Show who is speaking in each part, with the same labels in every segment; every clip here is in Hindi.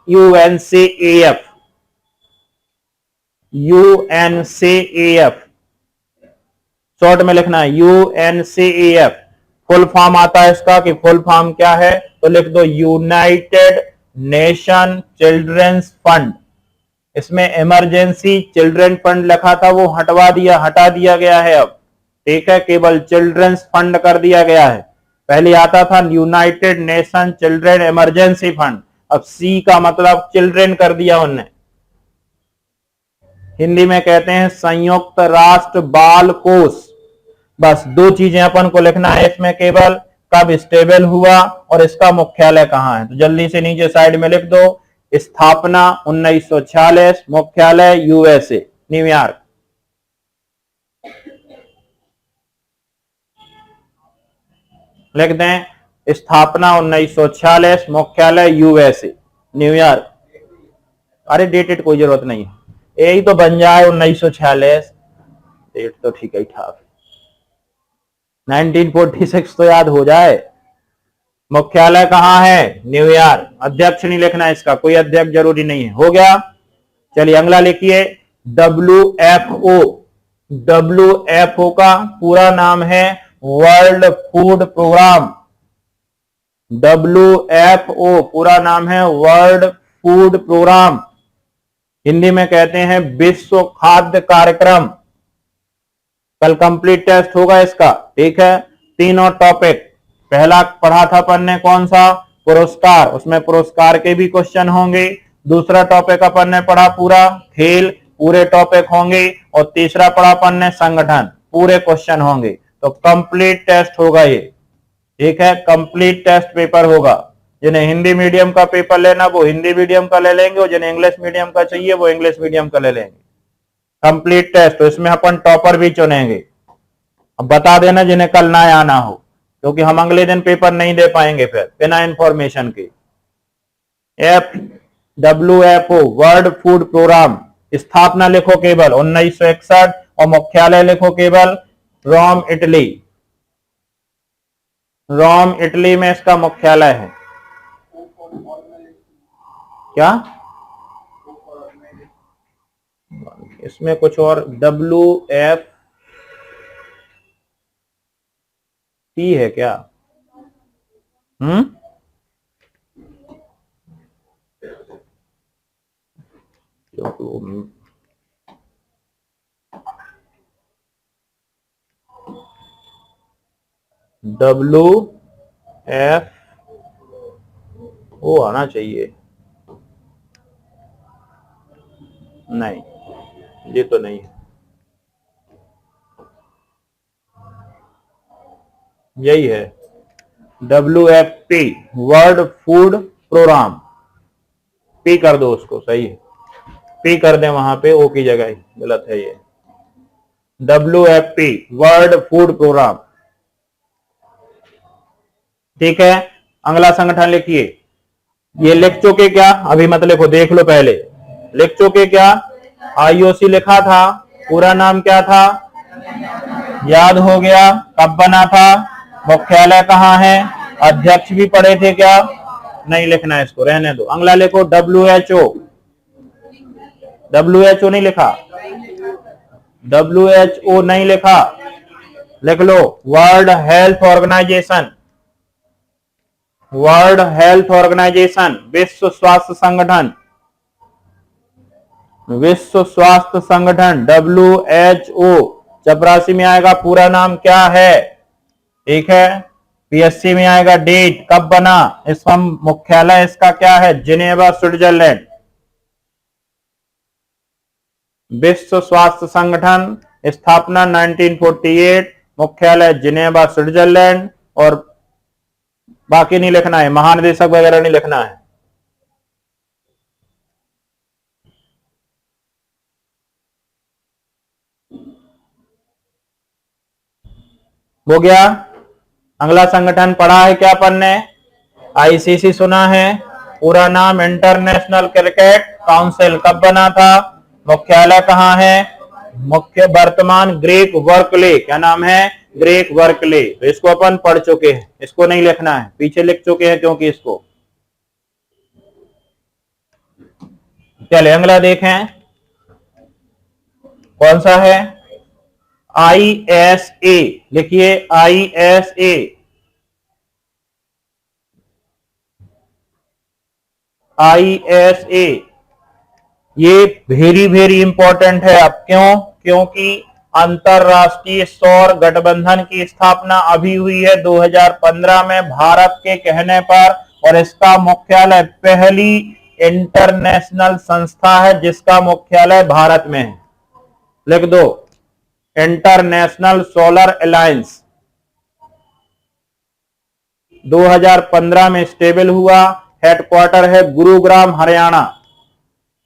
Speaker 1: UNCAF, UNCAF शॉर्ट में लिखना है UNCAF। फुल फॉर्म आता है इसका कि फुल फॉर्म क्या है, तो लिख दो यूनाइटेड नेशन चिल्ड्रंस फंड। इसमें इमरजेंसी चिल्ड्रन फंड लिखा था, वो हटा दिया गया है अब, ठीक है, केवल चिल्ड्रंस फंड कर दिया गया है। पहले आता था United nation children emergency fund, अब सी का मतलब चिल्ड्रन कर दिया उनने। हिंदी में कहते हैं संयुक्त राष्ट्र बाल कोष। बस दो चीजें अपन को लिखना है इसमें केवल, कब स्टेबल हुआ और इसका मुख्यालय कहां है। तो जल्दी से नीचे साइड में लिख दो, स्थापना 1946, मुख्यालय यूएसए न्यूयॉर्क। लिख दें स्थापना 1946, मुख्यालय यूएसए न्यूयॉर्क। अरे डेटेड कोई जरूरत नहीं है, यही तो बन जाए 1946, डेट तो ठीक है, ठाक 1946 तो याद हो जाए। मुख्यालय कहां है, न्यूयॉर्क। अध्यक्ष नहीं लिखना है इसका, कोई अध्यक्ष जरूरी नहीं है। हो गया, चलिए अगला लिखिए WFO। WFO का पूरा नाम है वर्ल्ड फूड प्रोग्राम। WFO पूरा नाम है वर्ल्ड फूड प्रोग्राम, हिंदी में कहते हैं विश्व खाद्य कार्यक्रम। कल कंप्लीट टेस्ट होगा इसका, ठीक है। तीनों टॉपिक, पहला पढ़ा था अपन ने कौन सा, पुरस्कार, उसमें पुरस्कार के भी क्वेश्चन होंगे। दूसरा टॉपिक अपन ने पढ़ा पूरा खेल, पूरे टॉपिक होंगे। और तीसरा पढ़ा अपन ने संगठन, पूरे क्वेश्चन होंगे। तो कंप्लीट टेस्ट होगा ये, ठीक है, कंप्लीट टेस्ट पेपर होगा। जिन्हें हिंदी मीडियम का पेपर लेना वो हिंदी मीडियम का ले लेंगे, और जिन्हें इंग्लिश मीडियम का चाहिए वो इंग्लिश मीडियम का ले लेंगे। कंप्लीट टेस्ट, तो इसमें अपन टॉपर भी चुनेंगे। अब बता देना जिन्हें कल ना आना हो, क्योंकि हम अगले दिन पेपर नहीं दे पाएंगे फिर बिना इंफॉर्मेशन के। WFO वर्ल्ड फूड प्रोग्राम, स्थापना लिखो केवल 1961 और मुख्यालय लिखो केवल रोम इटली। रोम इटली में इसका मुख्यालय है। क्या इसमें कुछ और WFT है क्या? WFO आना चाहिए, नहीं ये तो नहीं है, यही है WFP वर्ल्ड फूड प्रोग्राम। पी कर दो उसको, सही है, पी कर दें वहां पे, ओ की जगह, गलत है ये। WFP वर्ल्ड फूड प्रोग्राम, ठीक है। अगला संगठन लिखिए, ये लिख चुके क्या, अभी मत लिखो, देख लो पहले। लिख चुके क्या, IOC लिखा था, पूरा नाम क्या था, याद हो गया, कब बना था, मुख्यालय कहां है, अध्यक्ष भी पढ़े थे क्या, नहीं लिखना है इसको, रहने दो। अगला लिखो WHO। WHO नहीं लिखा, WHO नहीं लिखा, लिख लो World Health Organization. World Health Organization, विश्व स्वास्थ्य संगठन, विश्व स्वास्थ्य संगठन WHO। चपरासी में आएगा पूरा नाम क्या है, ठीक है। PSC में आएगा डेट, कब बना, इसका मुख्यालय इसका क्या है, जिनेवा स्विट्जरलैंड। विश्व स्वास्थ्य संगठन, स्थापना 1948, मुख्यालय जिनेवा स्विट्जरलैंड। और बाकी नहीं लिखना है, महानिदेशक वगैरह नहीं लिखना है। हो गया। अगला संगठन पढ़ा है क्या अपन ने, ICC सुना है, पूरा नाम इंटरनेशनल क्रिकेट काउंसिल, कब बना था, मुख्यालय कहां है, मुख्य वर्तमान ग्रेग बर्कले, क्या नाम है, ग्रेग बर्कले। तो इसको अपन पढ़ चुके हैं, इसको नहीं लिखना है, पीछे लिख चुके हैं क्योंकि इसको चलिए अगला देखें, कौन सा है? ISA, लिखिए ISA। ISA ये वेरी वेरी इंपॉर्टेंट है। अब क्यों? क्योंकि अंतरराष्ट्रीय सौर गठबंधन की स्थापना अभी हुई है 2015 में भारत के कहने पर, और इसका मुख्यालय, पहली इंटरनेशनल संस्था है जिसका मुख्यालय भारत में है। लिख दो, इंटरनेशनल सोलर अलायंस 2015 में स्टेबल हुआ। हेडक्वार्टर है गुरुग्राम, हरियाणा।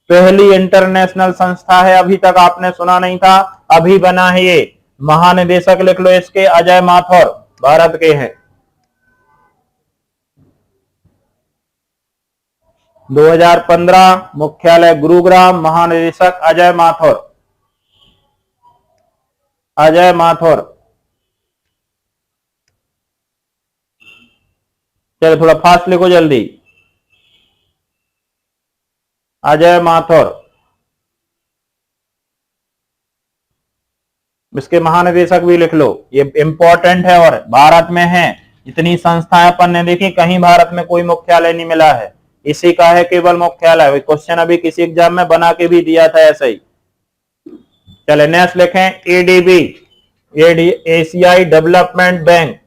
Speaker 1: पहली इंटरनेशनल संस्था है, अभी तक आपने सुना नहीं था, अभी बना है ये। महानिदेशक लिख लो इसके, अजय माथुर, भारत के हैं। 2015, मुख्यालय गुरुग्राम, महानिदेशक अजय माथुर। अजय माथुर। चलो थोड़ा फास्ट लिखो जल्दी। अजय माथुर। इसके महानिदेशक भी लिख लो, ये इंपॉर्टेंट है और भारत में है। इतनी संस्थाएं अपन ने देखी, कहीं भारत में कोई मुख्यालय नहीं मिला है, इसी का है केवल मुख्यालय। क्वेश्चन अभी किसी एग्जाम में बना के भी दिया था ऐसा ही। चले नेक्स्ट लिखें, ADB, एशियाई डेवलपमेंट बैंक।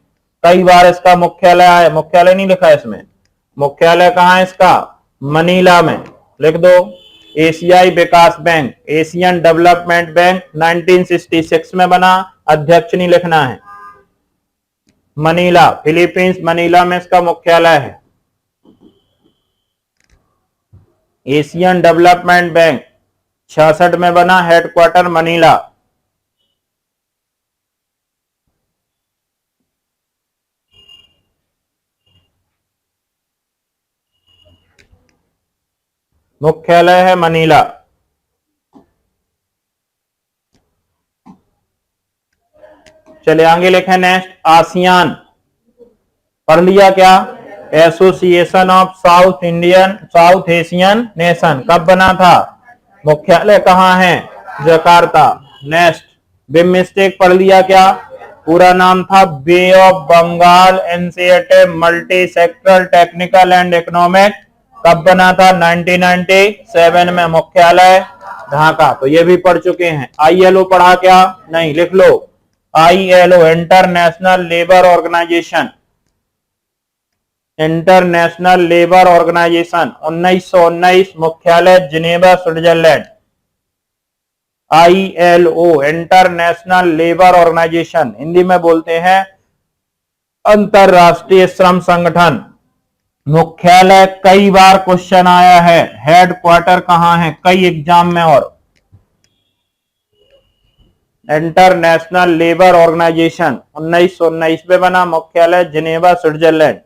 Speaker 1: कई बार इसका मुख्यालय आया, मुख्यालय नहीं लिखा है इसमें, मुख्यालय कहां है इसका? मनीला में। लिख दो, एशियाई विकास बैंक, एशियन डेवलपमेंट बैंक 1966 में बना। अध्यक्ष नहीं लिखना है। मनीला, फिलीपींस, मनीला में इसका मुख्यालय है। एशियन डेवलपमेंट बैंक 66 में बना, हेडक्वार्टर मनीला। मुख्यालय है मनीला। चले आगे लिखे नेक्स्ट, आसियान। पढ़ लिया क्या? Association of south Asian nation. कब बना था? मुख्यालय कहां है? जकार्ता। नेक्स्ट, बिमस्टेक पढ़ लिया क्या? पूरा नाम था Bay of Bengal Initiative Multi Sectoral Technical and Economic. कब बना था? 1997 में। मुख्यालय ढाका। तो ये भी पढ़ चुके हैं। ILO पढ़ा क्या? नहीं, लिख लो ILO, International Labour Organisation. International Labour Organisation 1919, मुख्यालय Geneva, Switzerland. ILO, International Labour Organisation, Hindi में बोलते हैं अंतरराष्ट्रीय श्रम संगठन। मुख्यालय कई बार क्वेश्चन आया है, हेडक्वार्टर कहां है कई एग्जाम में। और इंटरनेशनल लेबर ऑर्गेनाइजेशन 1919 में बना, मुख्यालय जिनेवा, स्विट्जरलैंड।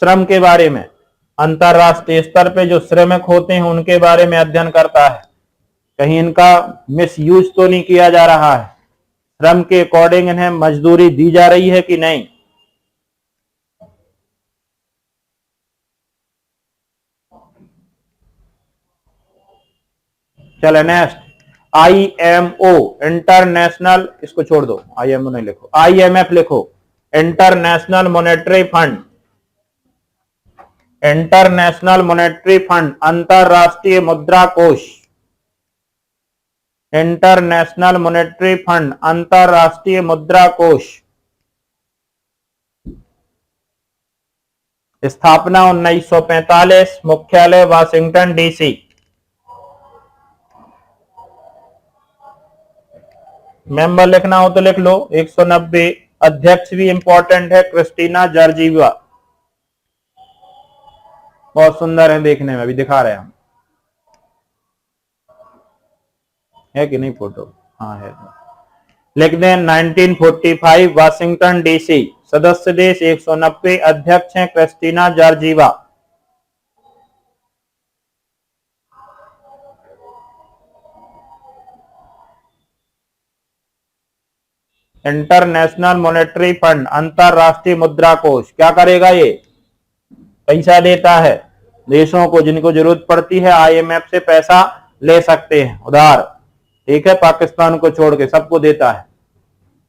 Speaker 1: श्रम के बारे में, अंतरराष्ट्रीय स्तर पे जो श्रमिक होते हैं उनके बारे में अध्ययन करता है, कहीं इनका मिसयूज तो नहीं किया जा रहा है, श्रम के अकॉर्डिंग इन्हें मजदूरी दी जा रही है कि नहीं। चले नेक्स्ट, IMO, इंटरनेशनल, इसको छोड़ दो, IMO नहीं लिखो, IMF लिखो, international Monetary fund. International Monetary Fund, अंतरराष्ट्रीय मुद्रा कोष। इंटरनेशनल मॉनेटरी फंड, अंतरराष्ट्रीय मुद्रा कोष। स्थापना 1945, मुख्यालय वाशिंगटन DC। मेंबर लिखना हो तो लिख लो 190। अध्यक्ष भी इंपॉर्टेंट है, क्रिस्टीना जॉर्जिवा। बहुत सुंदर है देखने में, अभी दिखा रहे हैं हम, है कि नहीं फोटो? हाँ है। लिख दें 1945, वाशिंगटन DC। सदस्य देश 190, अध्यक्ष हैं Kristina Georgieva. International Monetary Fund, अंतरराष्ट्रीय मुद्रा कोष क्या करेगा? ये पैसा देता है देशों को जिनको जरूरत पड़ती है, आईएमएफ से पैसा ले सकते हैं उधार, ठीक है। पाकिस्तान को छोड़ के सबको देता है।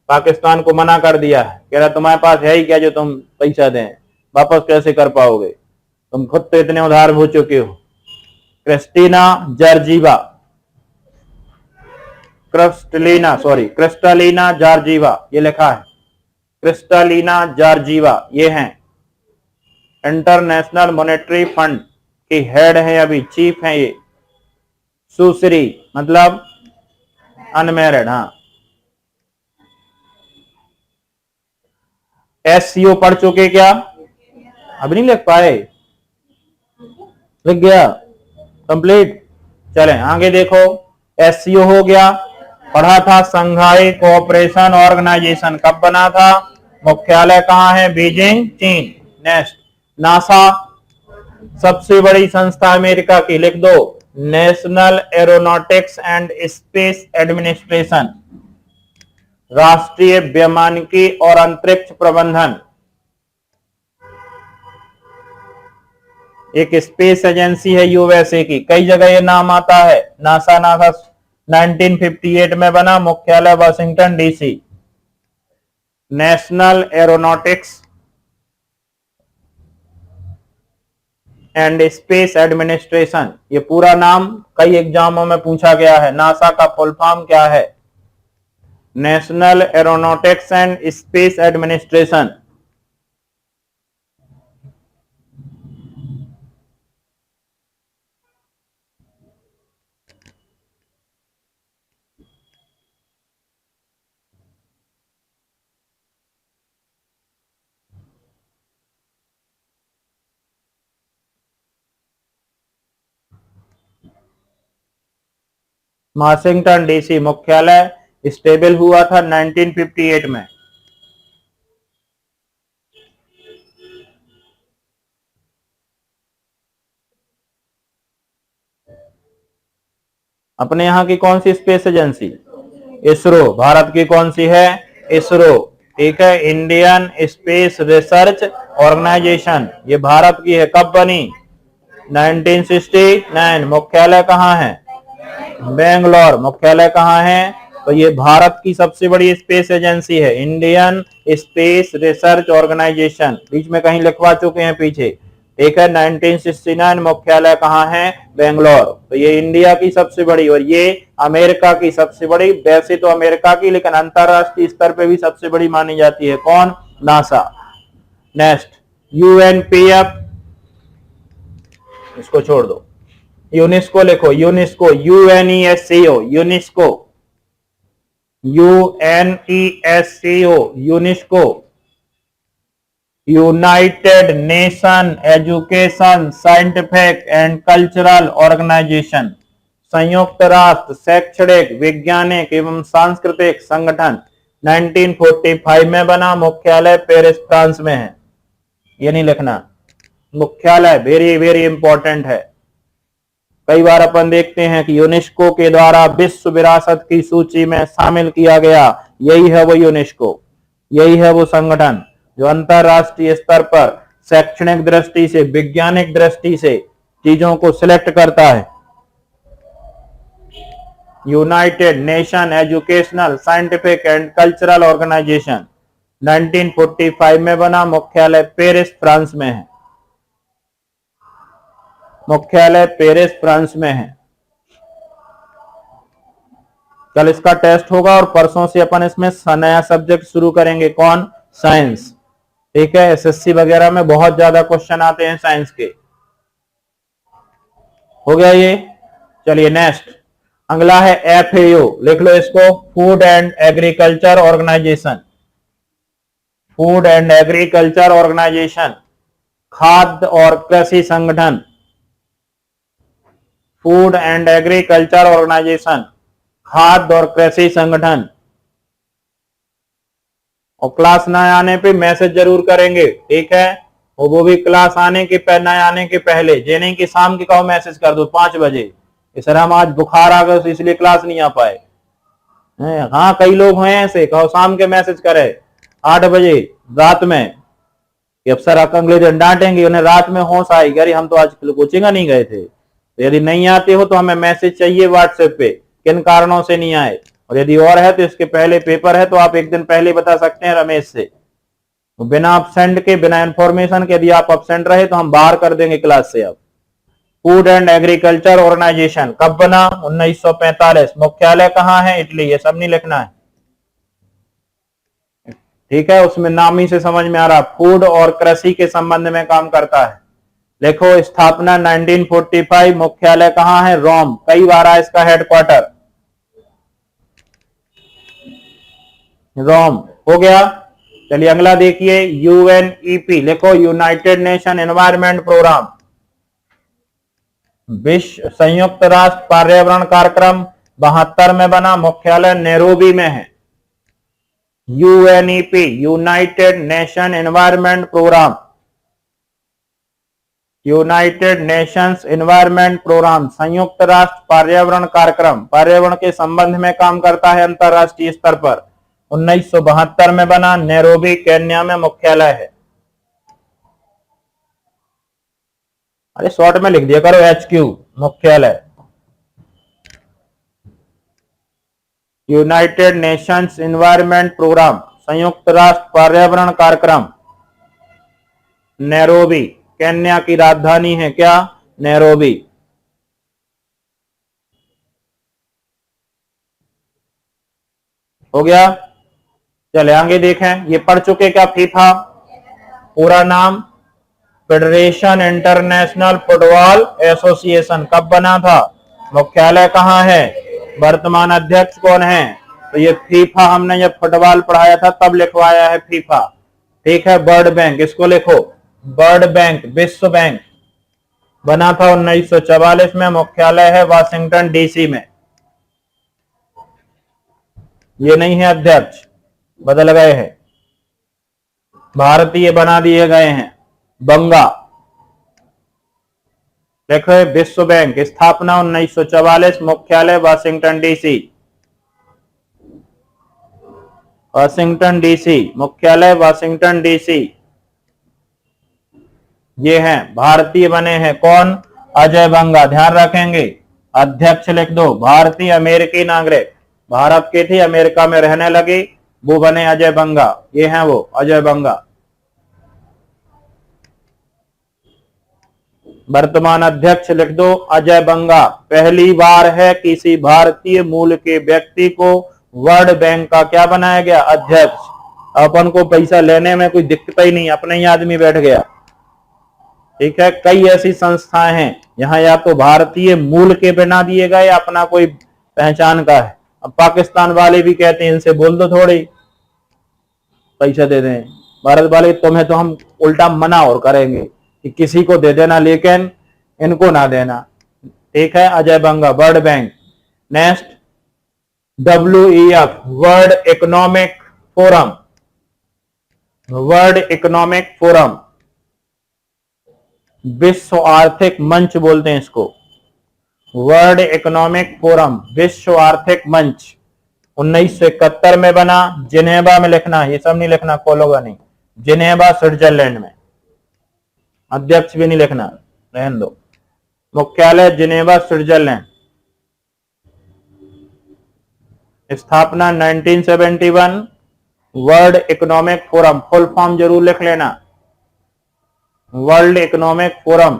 Speaker 1: पाकिस्तान को मना कर दिया है, कह रहा तुम्हारे पास है ही क्या जो तुम पैसा दें, वापस कैसे कर पाओगे, तुम खुद तो इतने उधार हो चुके हो। क्रिस्टीना जॉर्जिवा, क्रिस्टलीना जॉर्जिवा, ये लिखा है क्रिस्टलीना जॉर्जिवा, ये हैं इंटरनेशनल मॉनेटरी फंड की हेड है, अभी चीफ है ये। सुश्री मतलब अनमैरिड, हाँ। एससीओ पढ़ चुके क्या? अभी नहीं लिख पाए? लिख गया कंप्लीट? चलें आगे देखो। एससीओ हो गया, पढ़ा था संघाई कोऑपरेशन ऑर्गेनाइजेशन, कब बना था? मुख्यालय कहाँ है? बीजिंग, चीन। नेक्स्ट, नासा सबसे बड़ी संस्था अमेरिका की, लिख दो national aeronautics and space administration, राष्ट्रीय वैमानिकी और अंतरिक्ष प्रबंधन। एक स्पेस एजेंसी है यूएसए की, कई जगह ये नाम आता है। नासा 1958 में बना, मुख्यालय Washington DC. National aeronautics and space administration, ये पूरा नाम कई एग्जामों में पूछा गया है। नासा का फुल फॉर्म क्या है? National aeronautics and space administration. Washington DC, मुख्यालय स्टेबल हुआ था 1958 में। अपने यहां की कौन सी स्पेस एजेंसी? इसरो। भारत की कौन सी है? इसरो, ठीक है। इंडियन स्पेस रिसर्च ऑर्गेनाइजेशन, ये भारत की है, कब बनी? 1969। मुख्यालय कहाँ है? बेंगलोर। मुख्यालय कहाँ है? तो ये भारत की सबसे बड़ी स्पेस एजेंसी है, इंडियन स्पेस रिसर्च ऑर्गेनाइजेशन। बीच में कहीं लिखवा चुके हैं पीछे, ठीक है। 1969 मुख्यालय कहाँ है? बेंगलोर। तो ये इंडिया की सबसे बड़ी और ये अमेरिका की सबसे बड़ी, वैसे तो अमेरिका की, लेकिन अंतरराष्ट्रीय स्तर पे भी सबसे बड़ी मानी जाती है। कौन? नासा। नेक्स्ट, यूएनपीएफ, इसको छोड़ दो। यूनेस्को लिखो, UNESCO, U N E S C O, UNESCO, U N E S C O, UNESCO. United Nation Education Scientific and Cultural Organization, संयुक्त राष्ट्र शैक्षणिक, वैज्ञानिक एवं सांस्कृतिक संगठन, 1945 में बना, मुख्यालय पेरिस फ्रांस में है। ये नहीं लिखना, मुख्यालय वेरी वेरी इंपॉर्टेंट है। कई बार अपन देखते हैं कि यूनेस्को के द्वारा विश्व विरासत की सूची में शामिल किया गया, यही है वो यूनेस्को, यही है वो संगठन जो अंतरराष्ट्रीय स्तर पर शैक्षणिक दृष्टि से, वैज्ञानिक दृष्टि से चीजों को सिलेक्ट करता है। United Nation Educational Scientific and Cultural Organisation, 1945 में बना, मुख्यालय पेरिस फ्रांस में है, मुख्यालय पेरिस फ्रांस में है। कल इसका टेस्ट होगा और परसों से अपन इसमें नया सब्जेक्ट शुरू करेंगे। कौन? साइंस, ठीक है। एसएससी वगैरह में बहुत ज्यादा क्वेश्चन आते हैं साइंस के। हो गया ये? चलिए नेक्स्ट, अगला है एफएओ, लिख लो इसको, Food and Agriculture Organisation, Food and Agriculture Organisation, खाद्य और कृषि संगठन, फूड एंड एग्रीकल्चर ऑर्गेनाइजेशन, खाद्य और कृषि संगठन। और क्लास न आने पे मैसेज जरूर करेंगे, ठीक है। और वो भी क्लास आने के न आने के पहले, ये नहीं कि शाम की कहो मैसेज कर दो 5 बजे, सर हम आज बुखार आ गया तो इसलिए क्लास नहीं आ पाए। हाँ, कई लोग हैं ऐसे, कहो शाम के मैसेज करे 8 बजे रात में, कि अब सर अगले दिन डांटेंगे, उन्हें रात में होश आएगी अरे हम तो आज कोचिंग नहीं गए थे। तो यदि नहीं आते हो तो हमें मैसेज चाहिए व्हाट्सएप पे किन कारणों से नहीं आए, और यदि और है तो इसके पहले पेपर है तो आप एक दिन पहले बता सकते हैं रमेश से। तो बिना अपसेंट के, बिना इंफॉर्मेशन के यदि आप अपसेंट रहे तो हम बाहर कर देंगे क्लास से। अब फूड एंड एग्रीकल्चर ऑर्गेनाइजेशन कब बना? 1945। मुख्यालय कहां है? इटली। ये सब नहीं लिखना है, ठीक है, उसमें नाम ही से समझ में आ रहा, फूड और कृषि के संबंध में काम करता है। देखो स्थापना 1945, मुख्यालय कहां है? रोम। कई बार आया इसका हेडक्वार्टर, रोम। हो गया। चलिए अगला देखिए, यूएनईपी लिखो, यूनाइटेड नेशन एनवायरमेंट प्रोग्राम। विश्व संयुक्त राष्ट्र पर्यावरण कार्यक्रम 72 में बना, मुख्यालय नैरोबी में है। UNEP, United Nation Environment Programme, United Nations Environment Programme, संयुक्त राष्ट्र पर्यावरण कार्यक्रम, पर्यावरण के संबंध में काम करता है अंतरराष्ट्रीय स्तर पर। 1972 में बना, नैरोबी केन्या में मुख्यालय है। अरे शॉर्ट में लिख दिया करो HQ, मुख्यालय। यूनाइटेड नेशंस एनवायरमेंट प्रोग्राम, संयुक्त राष्ट्र पर्यावरण कार्यक्रम, नैरोबी। केन्या की राजधानी है क्या? नैरोबी। हो गया। चले आगे देखें, ये पढ़ चुके क्या? फीफा पूरा नाम फेडरेशन इंटरनेशनल फुटबॉल एसोसिएशन कब बना था? मुख्यालय कहां है? वर्तमान अध्यक्ष कौन है? तो ये फीफा हमने जब फुटबॉल पढ़ाया था तब लिखवाया है फीफा, ठीक है। वर्ल्ड बैंक, इसको लिखो, वर्ल्ड बैंक, विश्व बैंक बना था 1944 में, मुख्यालय है वाशिंगटन डीसी में। ये नहीं है अध्यक्ष, बदल गए हैं, भारतीय बना दिए गए हैं। बंगा देखो, विश्व बैंक, स्थापना 1944, मुख्यालय वाशिंगटन डीसी। वाशिंगटन डीसी, मुख्यालय वाशिंगटन डीसी। ये हैं, भारतीय बने हैं कौन? अजय बंगा। ध्यान रखेंगे, अध्यक्ष लिख दो, भारतीय अमेरिकी नागरिक, भारत के थे, अमेरिका में रहने लगे, वो बने अजय बंगा। ये हैं वो, अजय बंगा। वर्तमान अध्यक्ष लिख दो, अजय बंगा। पहली बार है किसी भारतीय मूल के व्यक्ति को वर्ल्ड बैंक का क्या बनाया गया? अध्यक्ष। अपन को पैसा लेने में कोई दिक्कत ही नहीं, अपने ही आदमी बैठ गया, ठीक है। कई ऐसी संस्थाएं हैं यहाँ या तो भारतीय मूल के बना दिए गए, अपना कोई पहचान का है। अब पाकिस्तान वाले भी कहते हैं इनसे बोल दो थोड़ी पैसा दे दें, भारत वाले तुम्हें तो हम उल्टा मना और करेंगे कि किसी को दे देना लेकिन इनको ना देना, ठीक है। Ajay Banga, World Bank. Next, WEF, World Economic Forum, World Economic Forum, विश्व आर्थिक मंच बोलते हैं इसको, वर्ल्ड इकोनॉमिक फोरम, विश्व आर्थिक मंच। 1971 में बना, जिनेवा में लिखना, ये सब नहीं लिखना, कोलोगा नहीं, जिनेवा स्विट्जरलैंड में। अध्यक्ष भी नहीं लिखना, रहने दो। मुख्यालय जिनेवा स्विट्जरलैंड। स्थापना 1971, world Economic forum, full form जरूर लिख लेना, वर्ल्ड इकोनॉमिक फोरम।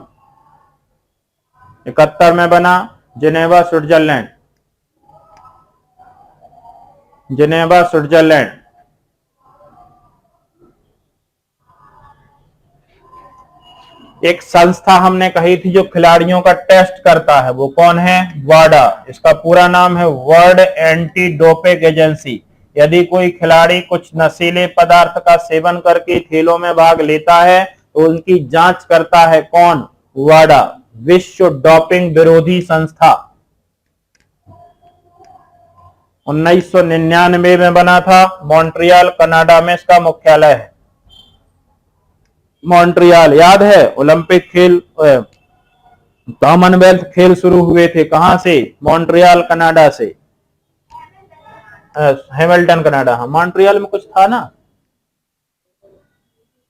Speaker 1: 71 में बना, जिनेवा स्विट्जरलैंड, जिनेवा स्विट्जरलैंड। एक संस्था हमने कही थी जो खिलाड़ियों का टेस्ट करता है, वो कौन है? वाडा। इसका पूरा नाम है वर्ल्ड एंटी डोपिंग एजेंसी। यदि कोई खिलाड़ी कुछ नशीले पदार्थ का सेवन करके खेलों में भाग लेता है तो उनकी जांच करता है कौन? वाडा, विश्व डोपिंग विरोधी संस्था। 1999 में बना था, मॉन्ट्रियल कनाडा में इसका मुख्यालय है। मॉन्ट्रियल याद है, ओलंपिक खेल, कॉमनवेल्थ खेल शुरू हुए थे कहां से? मॉन्ट्रियल कनाडा से, हैमिल्टन कनाडा। हाँ, मॉन्ट्रियल में कुछ था ना,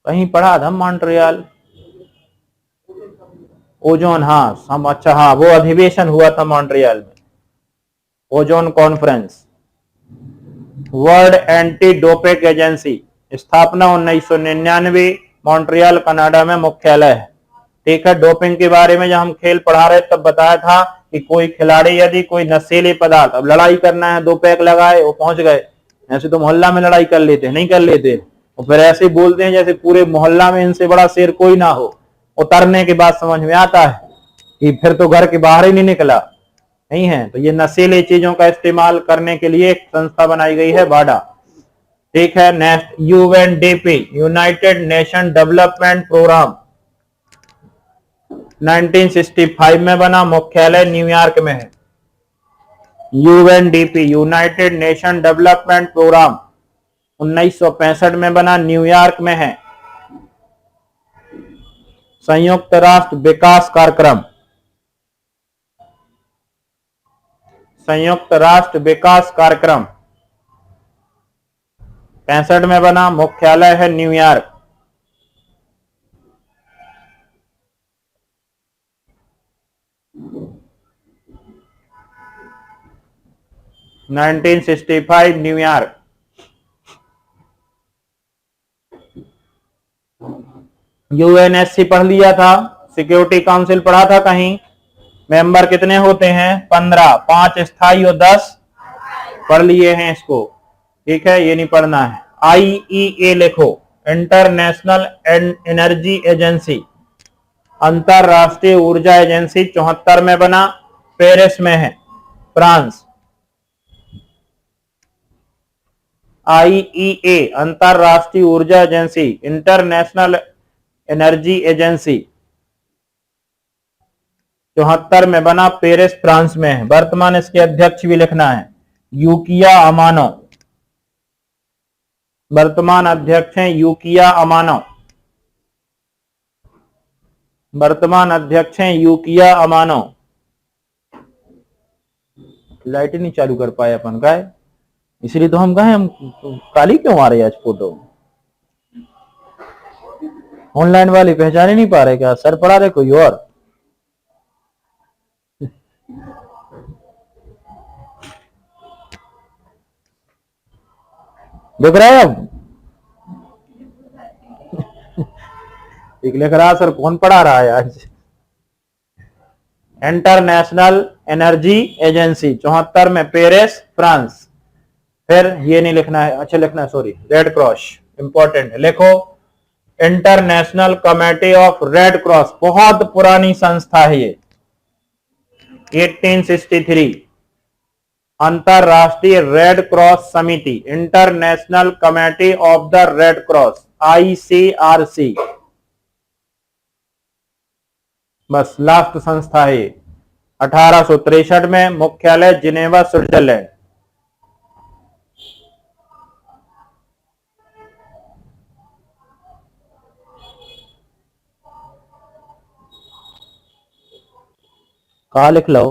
Speaker 1: कहीं पढ़ा था मॉन्ट्रियल ओजोन, हाँ हम, अच्छा हाँ वो अधिवेशन हुआ था मॉन्ट्रियल में, ozone conference. World anti doping agency स्थापना 1999, मॉन्ट्रियल कनाडा में मुख्यालय है। ठीक है, डोपिंग के बारे में जब हम खेल पढ़ा रहे तब बताया था कि कोई खिलाड़ी यदि कोई नशीले पदार्थ, अब लड़ाई करना है, 2 पैक लगाए वो पहुंच गए, ऐसे तो मोहल्ला में लड़ाई कर लेते, नहीं कर लेते, और फिर ऐसे बोलते हैं जैसे पूरे मोहल्ला में इनसे बड़ा शेर कोई ना हो। उतरने के बाद समझ में आता है कि फिर तो घर के बाहर ही नहीं निकला, नहीं है। तो ये नशीले चीजों का इस्तेमाल करने के लिए एक संस्था बनाई गई है, वाडा। ठीक है, next UNDP, United Nation Development Programme, 1965 में बना, मुख्यालय न्यूयॉर्क में है। UNDP, United Nation Development Programme, 1965 में बना, न्यूयॉर्क में है। संयुक्त राष्ट्र विकास कार्यक्रम, संयुक्त राष्ट्र विकास कार्यक्रम 65 में बना, मुख्यालय है न्यूयॉर्क। (1965) न्यूयॉर्क। यूएनएससी पढ़ लिया था, सिक्योरिटी काउंसिल पढ़ा था कहीं, मेंबर कितने होते हैं? 15, 5 स्थायी और 10 पढ़ लिए हैं इसको। ठीक है, ये नहीं पढ़ना है। आईईए लिखो, इंटरनेशनल एनर्जी एजेंसी, अंतरराष्ट्रीय ऊर्जा एजेंसी, 74 में बना, पेरिस में है, फ्रांस। आईईए, अंतरराष्ट्रीय ऊर्जा एजेंसी, इंटरनेशनल एनर्जी एजेंसी, 74 में बना, पेरिस फ्रांस में है। वर्तमान इसके अध्यक्ष भी लिखना है, यूकिया अमानो, वर्तमान अध्यक्ष हैं यूकिया अमानो, वर्तमान अध्यक्ष हैं यूकिया अमानो। लाइट ही नहीं चालू कर पाए अपन का, इसलिए तो हम कहें हम काली क्यों आ रही है आज फोटो। ऑनलाइन वाले पहचान ही नहीं पा रहे, क्या सर पड़ा रहे कोई और। देख रहे हैं अब एक लिख रहा सर कौन पढ़ा रहा है आज। इंटरनेशनल एनर्जी एजेंसी, 74 में, पेरिस फ्रांस। फिर ये नहीं लिखना है, अच्छा लिखना है, सॉरी, रेड क्रॉस इंपॉर्टेंट है, लिखो international committee of red cross, बहुत पुरानी संस्था है ये, 1863, अंतरराष्ट्रीय रेड क्रॉस समिति, international committee of the red cross, ICRC, बस लास्ट संस्था है। 1863 में, मुख्यालय जिनेवा, स्विट्जरलैंड। कहा लिख लो,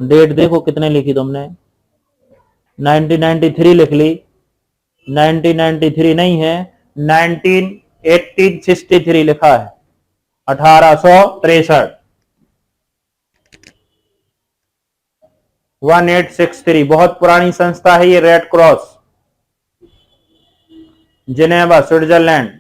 Speaker 1: डेट देखो कितने लिखी तुमने, 1993 लिख ली, 1993 नहीं है, 1863 लिखा है, 1863, 1863, बहुत पुरानी संस्था है ये रेड क्रॉस, जिनेवा, स्विट्जरलैंड।